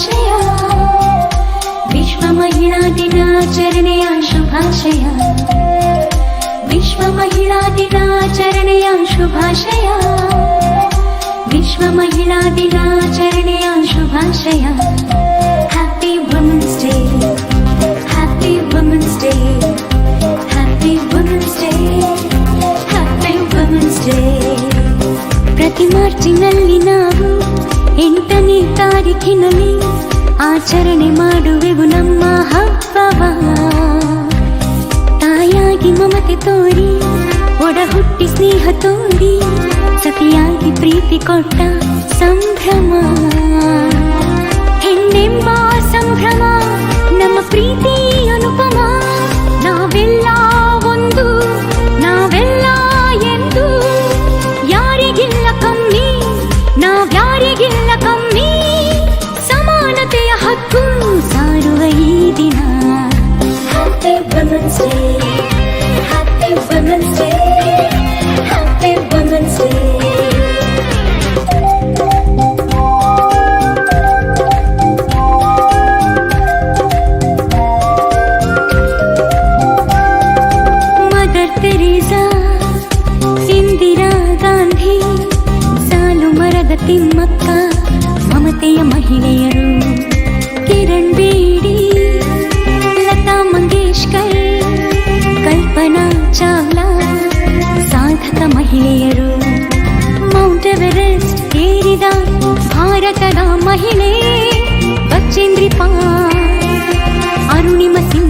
ಶುಭಾಶಯ. ವಿಶ್ವ ಮಹಿಳಾ ದಿನಾಚರಣೆಯ ಶುಭಾಶಯ. ವಿಶ್ವ ಮಹಿಳಾ ದಿನಾಚರಣೆಯ ಶುಭಾಶಯ. ವಿಶ್ವ ಮಹಿಳಾ ದಿನಾಚರಣೆಯ ಶುಭಾಶಯ. Happy women's day, happy women's day, happy women's day, happy women's day. ಪ್ರತಿ ಮಾರ್ಚಿನಲ್ಲಿ ನಾವು 8ನೇ ತಾರೀಖಿನಲ್ಲಿ ಆಚರಣೆ ಮಾಡುವೆವು ನಮ್ಮ ಹಬ್ಬವ. ತಾಯಾಗಿ ಮಮತೆ ತೋರಿ, ಒಡ ಹುಟ್ಟಿ ಸ್ನೇಹ ತೋರಿ, ಸತಿಯಾಗಿ ಪ್ರೀತಿ ಕೊಟ್ಟ ಸಂಭ್ರಮ. ಹೆಣ್ಣೆಂಬ ಸಂಭ್ರಮ ನಮ್ಮ ಪ್ರೀತಿ ಅನುಪಮ. ನಾವೆಲ್ಲ ಒಂದು, ನಾವೆಲ್ಲ ಎಂದು, ಯಾರಿಗಿಲ್ಲ ಕಮ್ಮಿ, ನಾವ್ಯಾರಿಗಿಲ್ಲ ಕಮ್ಮಿ. ಸಮಾನತೆಯ ಹಕ್ಕು ಸಾರುವ ಈ ದಿನ. Happy women's day, happy women's day, happy women's day. Mother Teresa, Indira Gandhi, Saalumarada Thimmakka, ಮಮತೆಯ ಮಹಿಳೆಯರು. ಕಿರಣ್ ಬೇಡಿ, ಲತಾ ಮಂಗೇಶ್ಕರ್, ಕಲ್ಪನಾ ಚಾವ್ಲಾ, ಸಾಧಕ ಮಹಿಳೆಯರು. ಮೌಂಟ್ ಎವರೆಸ್ಟ್ ಏರಿದ ಭಾರತದ ಮಹಿಳೆ ಬಚೇಂದ್ರಿ ಪಾಲ್, ಅರುಣಿಮ ಸಿಂಗ್